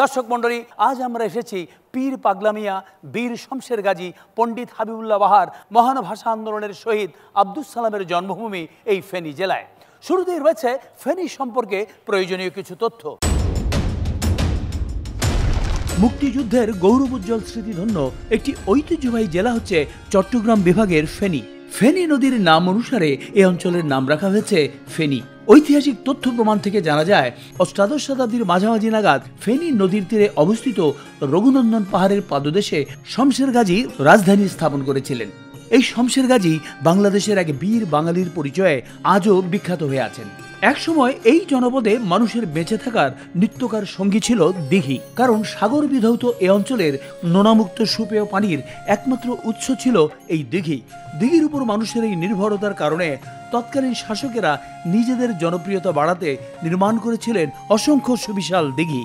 দর্শক মণ্ডলী, আজ আমরা এসেছি পীর পাগলা মিয়া, বীর শমশের গাজী, পণ্ডিত হাবিবুল্লাহ বাহার, মহান ভাষা আন্দোলনের শহীদ আব্দুস সালামের জন্মভূমি এই ফেনী জেলায়। শুরুতেই রয়েছে ফেনী সম্পর্কে প্রয়োজনীয় কিছু তথ্য। মুক্তিযুদ্ধের গৌরবোজ্জ্বল স্মৃতিধন্য একটি ঐতিহ্যবাহী জেলা হচ্ছে চট্টগ্রাম বিভাগের ফেনী। ফেনী নদীর নাম অনুসারে এই অঞ্চলের নাম রাখা হয়েছে ফেনী। ঐতিহাসিক তথ্য প্রমাণ থেকে জানা যায়, অষ্টাদশ শতাব্দীর মাঝামাঝি নাগাদ ফেনী নদীর তীরে অবস্থিত রঘুনন্দন পাহাড়ের পাদদেশে শমশের গাজী রাজধানী স্থাপন করেছিলেন। এই শমশের গাজী বাংলাদেশের এক বীর বাঙালির পরিচয়ে আজও বিখ্যাত হয়ে আছেন। একসময় এই জনপদে মানুষের বেঁচে থাকার নিত্যকার সঙ্গী ছিল দিঘি, কারণ সাগর বিধৌত এ অঞ্চলের নোনামুক্ত সুপেয় পানির একমাত্র উৎস ছিল এই দিঘি। দিঘির উপর মানুষের এই নির্ভরতার কারণে তৎকালীন শাসকেরা নিজেদের জনপ্রিয়তা বাড়াতে নির্মাণ করেছিলেন অসংখ্য সুবিশাল দিঘি।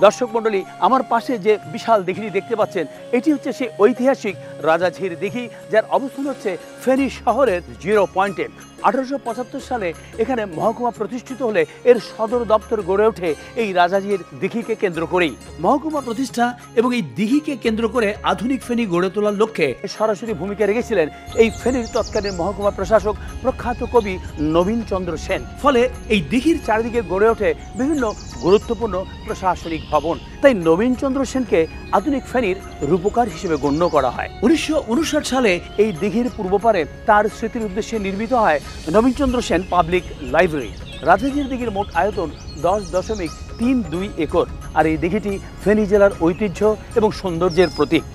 দর্শক মণ্ডলী, আমার পাশে যে বিশাল দিঘিটি দেখতে পাচ্ছেন, এটি হচ্ছে সেই ঐতিহাসিক রাজাঝির দিঘি, যার অবস্থান হচ্ছে ফেনী শহরের 0 পয়েন্টে। 1875 সালে এখানে মহকুমা প্রতিষ্ঠিত হলে এর সদর দপ্তর গড়ে ওঠে এই রাজাঝির দিঘিকে কেন্দ্র করেই। মহকুমা প্রতিষ্ঠা এবং এই দিঘিকে কেন্দ্র করে আধুনিক ফেনী গড়ে তোলার লক্ষ্যে সরাসরি ভূমিকা রেখেছিলেন এই ফেনীর তৎকালীন মহকুমা প্রশাসক প্রখ্যাত কবি নবীন চন্দ্র সেন। ফলে এই দিঘির চারিদিকে গড়ে ওঠে বিভিন্ন গুরুত্বপূর্ণ প্রশাসনিক ভবন। তাই নবীন চন্দ্র সেনকে আধুনিক ফেনীর রূপকার হিসেবে গণ্য করা হয়। 1959 সালে এই দিঘির পূর্বপারে তার স্মৃতির উদ্দেশ্যে নির্মিত হয় নবীনচন্দ্র সেন পাবলিক লাইব্রেরি। রাজাঝির দিঘির মোট আয়তন 10.32 একর, আর এই দিঘিটি ফেনী জেলার ঐতিহ্য এবং সৌন্দর্যের প্রতীক।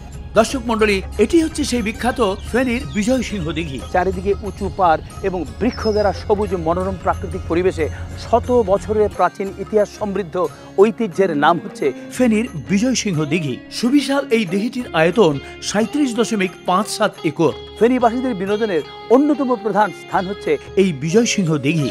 দর্শক মণ্ডলী, এটি হচ্ছে সেই বিখ্যাত ফেনীর বিজয় সিংহ দিঘি। চারিদিকে উঁচু পার এবং বৃক্ষ ঘেরা সবুজ মনোরম প্রাকৃতিক পরিবেশে শত বছরের প্রাচীন ইতিহাস সমৃদ্ধ ঐতিহ্যের নাম হচ্ছে ফেনীর বিজয় সিংহ দিঘি। সুবিশাল এই দিঘিটির আয়তন 37.57 একর। ফেনীবাসীদের বিনোদনের অন্যতম প্রধান স্থান হচ্ছে এই বিজয় সিংহ দিঘি।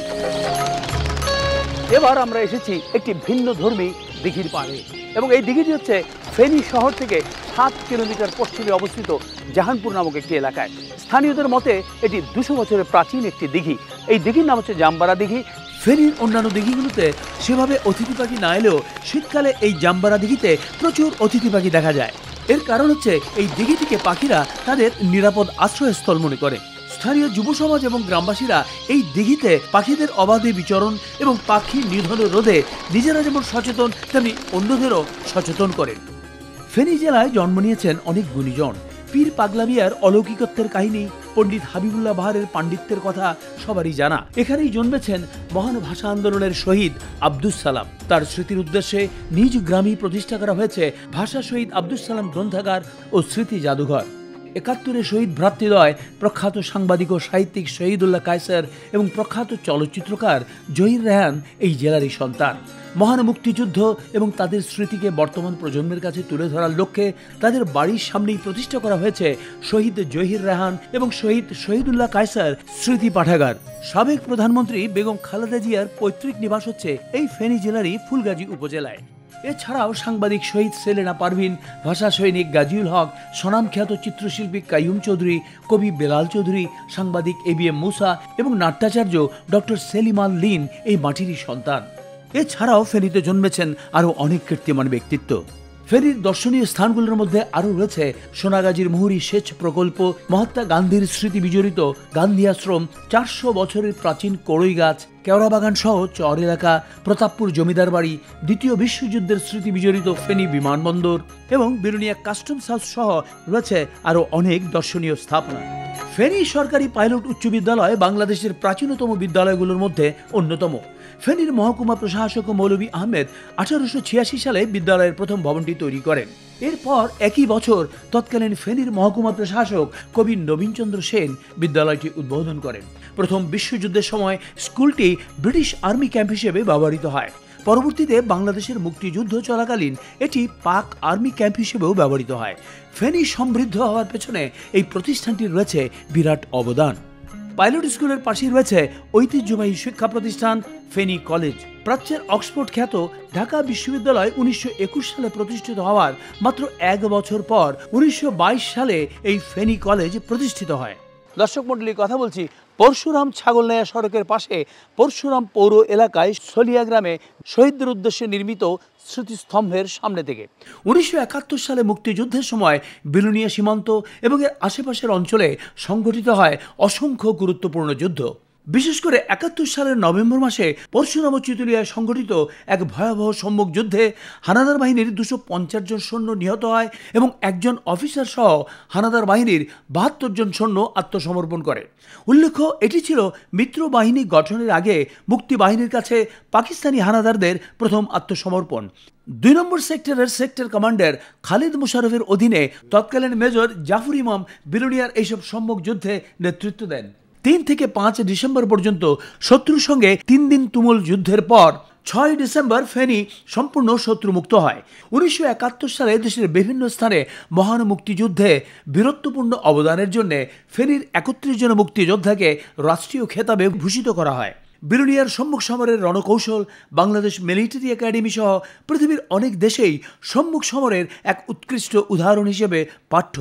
এবার আমরা এসেছি একটি ভিন্ন ধর্মী দিঘির পাড়ে, এবং এই দিঘিটি হচ্ছে ফেনী শহর থেকে 7 কিলোমিটার পশ্চিমে অবস্থিত জাহানপুর নামক একটি এলাকায়। স্থানীয়দের মতে এটি 200 বছরের প্রাচীন একটি দিঘি। এই দিঘির নাম হচ্ছে জাম্বারা দিঘি। ফেনীর অন্যান্য দিঘিগুলোতে সেভাবে অতিথি পাখি না এলেও শীতকালে এই জাম্বারা দিঘিতে প্রচুর অতিথি পাখি দেখা যায়। এর কারণ হচ্ছে এই দিঘিটিকে পাখিরা তাদের নিরাপদ আশ্রয়স্থল মনে করে। স্থানীয় যুব সমাজ এবং গ্রামবাসীরা এই দিঘিতে পাখিদের অবাধে বিচরণ এবং পাখি নিধন রোধে নিজেরা যেমন সচেতন, তেমনি অন্যদেরও সচেতন করেন। ফেনী জেলায় জন্ম নিয়েছেন অনেক গুণীজন। পীর পাগলা মিয়ার অলৌকিকত্বের কাহিনী, পণ্ডিত হাবিবুল্লাহ বাহারের পাণ্ডিত্যের কথা সবারই জানা। এখানেই জন্মেছেন মহান ভাষা আন্দোলনের শহীদ আব্দুস সালাম। তার স্মৃতির উদ্দেশ্যে নিজ গ্রামেই প্রতিষ্ঠা করা হয়েছে ভাষা শহীদ আব্দুস সালাম গ্রন্থাগার ও স্মৃতি জাদুঘর। 71-এ শহীদ ভ্রাতৃদ্বয় প্রখ্যাত সাংবাদিক ও সাহিত্যিক শহীদুল্লাহ কায়সার এবং প্রখ্যাত চলচ্চিত্রকার জহির রেহান এই জেলারই সন্তান। মহান মুক্তিযুদ্ধ এবং তাদের স্মৃতিকে বর্তমান প্রজন্মের কাছে তুলে ধরার লক্ষ্যে তাদের বাড়ির সামনেই প্রতিষ্ঠা করা হয়েছে শহীদ জহির রেহান এবং শহীদ শহীদুল্লাহ কায়সার স্মৃতি পাঠাগার। সাবেক প্রধানমন্ত্রী বেগম খালেদা জিয়ার পৈতৃক নিবাস হচ্ছে এই ফেনী জেলারই ফুলগাজী উপজেলায়। এছাড়াও সাংবাদিক শহীদ সেলেনা পারভিন, ভাষা সৈনিক গাজীউল হক, স্বনামখ্যাত চিত্রশিল্পী কাইয়ুম চৌধুরী, কবি বেলাল চৌধুরী, সাংবাদিক ABM মুসা এবং নাট্যাচার্য ডক্টর সেলিম আল লিন এই মাটিরই সন্তান। এছাড়াও ফেনীতে জন্মেছেন আরও অনেক কীর্তিমান ব্যক্তিত্ব। ফেনীর দর্শনীয় স্থানগুলোর মধ্যে আরও রয়েছে সোনাগাজীর মুহুরী সেচ প্রকল্প, মহাত্মা গান্ধীর স্মৃতি বিজড়িত গান্ধী আশ্রম, 400 বছরের প্রাচীন কড়ই গাছ, কেওড়া বাগান সহ চর এলাকা, প্রতাপপুর জমিদার বাড়ি, দ্বিতীয় বিশ্বযুদ্ধের স্মৃতি বিজড়িত ফেনী বিমানবন্দর এবং বিরুনিয়া কাস্টমস হাউস সহ রয়েছে আরও অনেক দর্শনীয় স্থাপনা। ফেনী সরকারি পাইলট উচ্চ বিদ্যালয় বাংলাদেশের প্রাচীনতম বিদ্যালয়গুলোর মধ্যে অন্যতম। ফেনীর মহকুমা প্রশাসক মৌলভী আহমেদ 1886 সালে বিদ্যালয়ের প্রথম ভবনটি তৈরি করেন। এরপর একই বছর তৎকালীন ফেনীর মহকুমা প্রশাসক কবি নবীনচন্দ্র সেন বিদ্যালয়টি উদ্বোধন করেন। প্রথম বিশ্বযুদ্ধের সময় স্কুলটি ব্রিটিশ আর্মি ক্যাম্প হিসেবে ব্যবহৃত হয়। পরবর্তীতে বাংলাদেশের মুক্তিযুদ্ধ চলাকালীন এটি পাক আর্মি ক্যাম্প হিসেবেও ব্যবহৃত হয়। ফেনী সমৃদ্ধ হওয়ার পেছনে এই প্রতিষ্ঠানটির রয়েছে বিরাট অবদান। পাইলট স্কুলের পাশেই রয়েছে ঐতিহ্যবাহী শিক্ষা প্রতিষ্ঠান ফেনী কলেজ। প্রাচ্যের অক্সফোর্ড খ্যাত ঢাকা বিশ্ববিদ্যালয় 1921 সালে প্রতিষ্ঠিত হওয়ার মাত্র 1 বছর পর 1922 সালে এই ফেনী কলেজ প্রতিষ্ঠিত হয়। দর্শক মণ্ডলী, কথা বলছি পরশুরাম ছাগলনাইয়া সড়কের পাশে পরশুরাম পৌর এলাকায় সলিয়া গ্রামে শহীদদের উদ্দেশ্যে নির্মিত স্মৃতিস্তম্ভের সামনে থেকে 1971 সালে মুক্তিযুদ্ধের সময় বিলুনিয়া সীমান্ত এবং এর আশেপাশের অঞ্চলে সংঘটিত হয় অসংখ্য গুরুত্বপূর্ণ যুদ্ধ। বিশেষ করে 71 সালের নভেম্বর মাসে পরশুরাম ও চিতুলিয়ায় সংঘটিত এক ভয়াবহ সম্মুখ যুদ্ধে হানাদার বাহিনীর 250 জন সৈন্য নিহত হয় এবং একজন অফিসার সহ হানাদার বাহিনীর 72 জন সৈন্য আত্মসমর্পণ করে। উল্লেখ্য, এটি ছিল মিত্র বাহিনী গঠনের আগে মুক্তি বাহিনীর কাছে পাকিস্তানি হানাদারদের প্রথম আত্মসমর্পণ। 2 নম্বর সেক্টরের সেক্টর কমান্ডার খালিদ মুশারফের অধীনে তৎকালীন মেজর জাফর ইমাম বিলুনিয়ার এইসব সম্মুখ যুদ্ধে নেতৃত্ব দেন। 3 থেকে 5 ডিসেম্বর পর্যন্ত শত্রুর সঙ্গে 3 দিন তুমুল যুদ্ধের পর 6 ডিসেম্বর ফেনী সম্পূর্ণ শত্রুমুক্ত হয়। 1971 সালে দেশের বিভিন্ন স্থানে মহান মুক্তিযুদ্ধে বীরত্বপূর্ণ অবদানের জন্য ফেনীর 31 জন মুক্তিযোদ্ধাকে রাষ্ট্রীয় খেতাবে ভূষিত করা হয়। বিলুনিয়ার সম্মুখ সমরের রণকৌশল বাংলাদেশ মিলিটারি একাডেমি সহ পৃথিবীর অনেক দেশেই সম্মুখ সমরের এক উৎকৃষ্ট উদাহরণ হিসেবে পাঠ্য।